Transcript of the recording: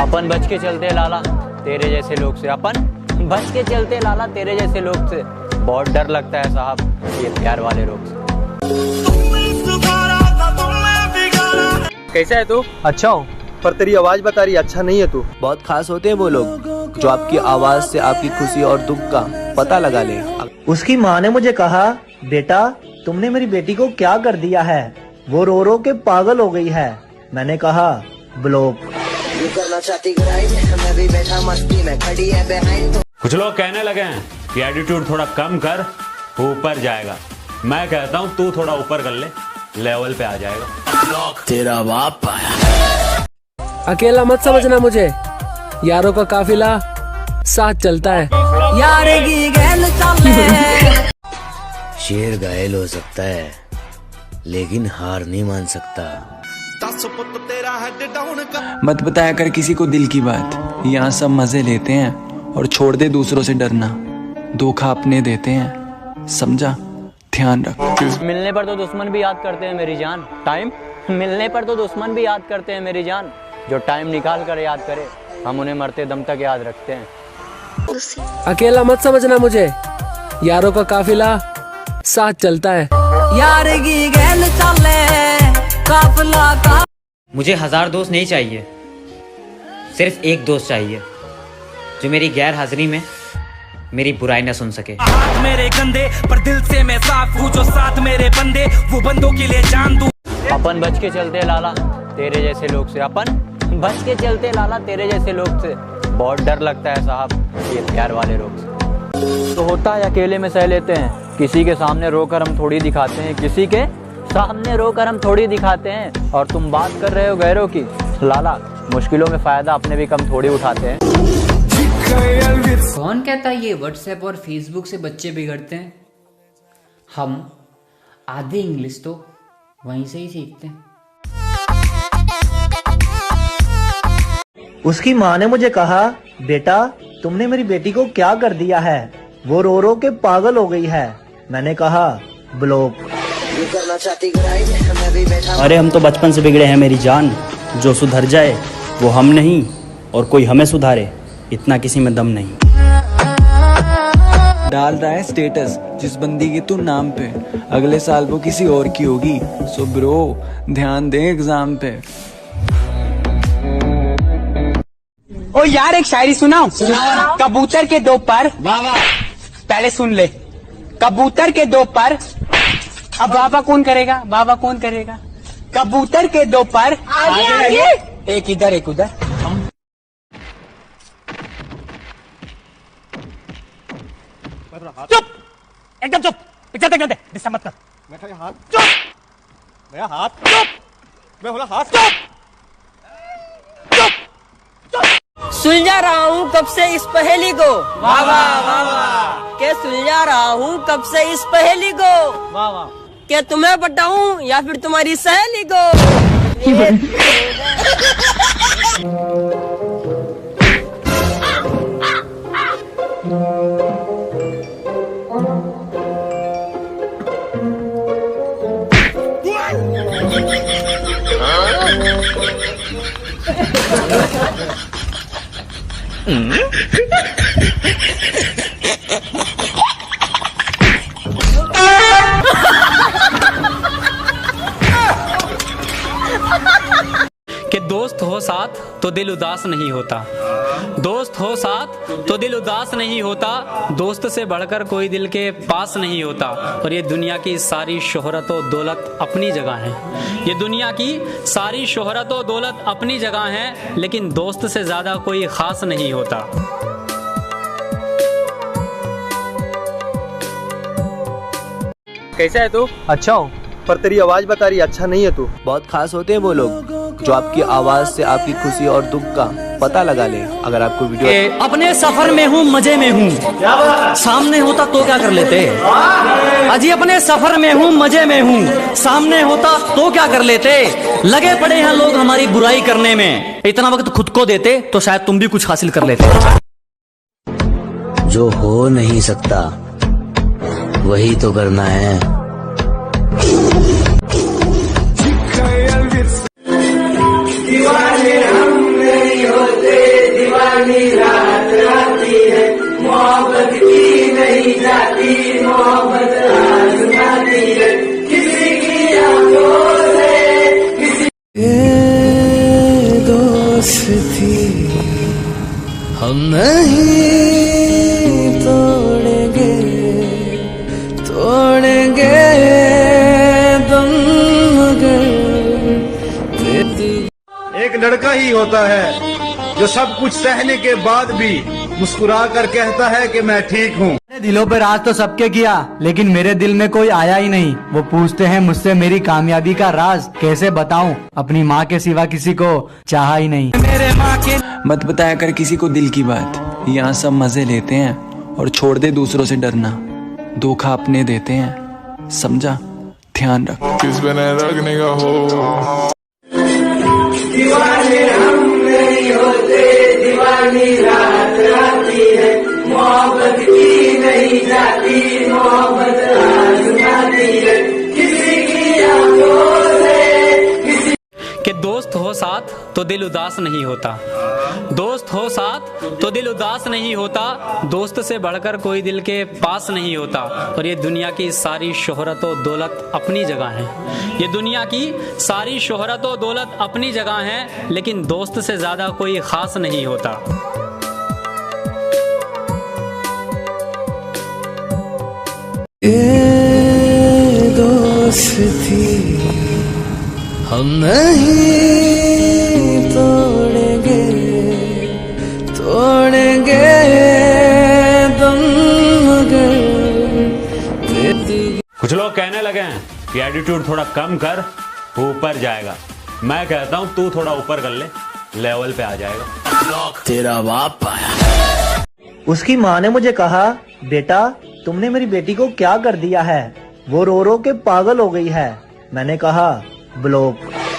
अपन बच के चलते लाला तेरे जैसे लोग से, अपन बच के चलते लाला तेरे जैसे लोग से। बहुत डर लगता है साहब ये प्यार वाले लोग से। कैसा है तू? अच्छा हूँ, पर तेरी आवाज बता रही अच्छा नहीं है तू। बहुत खास होते हैं वो लोग जो आपकी आवाज से आपकी खुशी और दुख का पता लगा ले। उसकी माँ ने मुझे कहा, बेटा तुमने मेरी बेटी को क्या कर दिया है, वो रो रो के पागल हो गई है। मैंने कहा ब्लॉक। करना चाहती मैं भी बैठा मस्ती में खड़ी है behind। कुछ लोग कहने लगे हैं कि एटीट्यूड थोड़ा कम कर, ऊपर जाएगा। मैं कहता हूँ तू थोड़ा ऊपर कर ले, लेवल पे आ जाएगा। तेरा बाप आया। अकेला मत समझना मुझे, यारों का काफिला साथ चलता है। यार की गैल चले। शेर घायल हो सकता है लेकिन हार नहीं मान सकता। मत बताया कर किसी को दिल की बात, यहाँ सब मजे लेते हैं और छोड़ दे दूसरों से डरना। धोखा अपने देते हैं, समझा? ध्यान रख। मिलने पर तो दुश्मन भी याद करते हैं मेरी जान। टाइम मिलने पर तो दुश्मन भी याद करते हैं मेरी जान। जो टाइम निकाल कर याद करे हम उन्हें मरते दम तक याद रखते हैं। अकेला मत समझना मुझे, यारों का काफिला साथ चलता है। यार की गैल चले काफिला का। मुझे 1000 दोस्त नहीं चाहिए, सिर्फ एक दोस्त चाहिए जो मेरी गैर हाजिरी में मेरी बुराई न सुन सके। हाथ मेरे गंदे पर दिल से मैं साफ हूँ, जो साथ मेरे बंदे वो बंदों के लिए जान दूं। अपन बच के चलते लाला तेरे जैसे लोग से, अपन बच के चलते लाला तेरे जैसे लोग से। बहुत डर लगता है साहब ये प्यार वाले लोग से। तो होता है अकेले में सह लेते हैं, किसी के सामने रोकर हम थोड़ी दिखाते हैं, किसी के सामने रोकर हम थोड़ी दिखाते हैं। और तुम बात कर रहे हो गैरों की, लाला मुश्किलों में फायदा अपने भी कम थोड़ी उठाते हैं। कौन कहता है ये व्हाट्सएप और फेसबुक से बच्चे बिगड़ते हैं? हम आधी इंग्लिश तो वहीं से ही सीखते हैं। उसकी माँ ने मुझे कहा, बेटा तुमने मेरी बेटी को क्या कर दिया है, वो रो रो के पागल हो गई है। मैंने कहा ब्लॉक। करना चाहती मैं भी बैठा। अरे हम तो बचपन से बिगड़े हैं मेरी जान, जो सुधर जाए वो हम नहीं और कोई हमें सुधारे इतना किसी में दम नहीं। डाल रहा है स्टेटस जिस बंदी के तू नाम पे, अगले साल वो किसी और की होगी। सो ब्रो ध्यान दे एग्जाम पे। ओ यार एक शायरी सुनाओ। कबूतर के दो पर, पहले सुन ले। कबूतर के दो पर, अब बाबा कौन करेगा, बाबा कौन करेगा। कबूतर के दो पर, एक इधर एक उधर। चुप, एकदम चुप, पिक्चर देखने दे, डिस्टर्ब मत कर। मेरा हाथ चुप, मेरा हाथ चुप, मैं बोला हाथ चुप, चुप, चुप। सुलझा रहा हूँ कब से इस पहेली को, वाह वाह वाह वाह। के सुलझा रहा हूँ कब से इस पहेली को, वाह वाह। क्या तुम्हें बताऊं या फिर तुम्हारी सहेली को। कि दोस्त हो साथ तो दिल उदास नहीं होता, दोस्त हो साथ तो दिल उदास नहीं होता, दोस्त से बढ़कर कोई दिल के पास नहीं होता। और ये दुनिया की सारी शोहरत और दौलत अपनी जगह है, ये दुनिया की सारी शोहरत और दौलत अपनी जगह है, लेकिन दोस्त से ज्यादा कोई खास नहीं होता। कैसा है तू? अच्छा हूँ, पर तेरी आवाज बता रही अच्छा नहीं है तू। बहुत खास होते हैं वो लोग जो आपकी आवाज से आपकी खुशी और दुख का पता लगा ले। अगर आपको वीडियो अपने सफर में हूँ मजे में हूँ, सामने होता तो क्या कर लेते। अजी अपने सफर में हूँ मजे में हूँ, सामने होता तो क्या कर लेते। लगे पड़े हैं लोग हमारी बुराई करने में, इतना वक्त खुद को देते तो शायद तुम भी कुछ हासिल कर लेते। जो हो नहीं सकता वही तो करना है। दीवाने हम नहीं होते। दोस्ती हम नहीं तोड़ेंगे तोड़ेंगे दम मगर एक लड़का ही होता है जो सब कुछ सहने के बाद भी मुस्कुरा कर कहता है कि मैं ठीक हूँ। दिलों पे राज तो सबके किया, लेकिन मेरे दिल में कोई आया ही नहीं। वो पूछते हैं मुझसे मेरी कामयाबी का राज, कैसे बताऊं, अपनी माँ के सिवा किसी को चाहा ही नहीं। मेरे माँ के मत बताया कर किसी को दिल की बात, यहाँ सब मजे लेते हैं और छोड़ दे दूसरों से डरना। धोखा अपने देते हैं, समझा, ध्यान रख। किस बने रखने का हो दीवाने हम नहीं होते, दीवानी रात आती है, मोहब्बत की नहीं जाती, मोहब्बत आजमाती है किसी की आंखों से किसी कि दोस्त हो साथ तो दिल उदास नहीं होता, दोस्त हो साथ तो दिल उदास नहीं होता, दोस्त से बढ़कर कोई दिल के पास नहीं होता। और ये दुनिया की सारी शोहरत और दौलत अपनी जगह है, ये दुनिया की सारी शोहरत और दौलत अपनी जगह है, लेकिन दोस्त से ज्यादा कोई खास नहीं होता। ये दोस्ती हम नहीं तोड़ेंगे तोड़ेंगे दम मगर कुछ लोग कहने लगे हैं कि एटीट्यूड थोड़ा कम कर, ऊपर जाएगा। मैं कहता हूं तू थोड़ा ऊपर कर ले, लेवल पे आ जाएगा। तेरा बाप आया। उसकी माँ ने मुझे कहा, बेटा तुमने मेरी बेटी को क्या कर दिया है, वो रो रो के पागल हो गई है। मैंने कहा, ब्लॉक।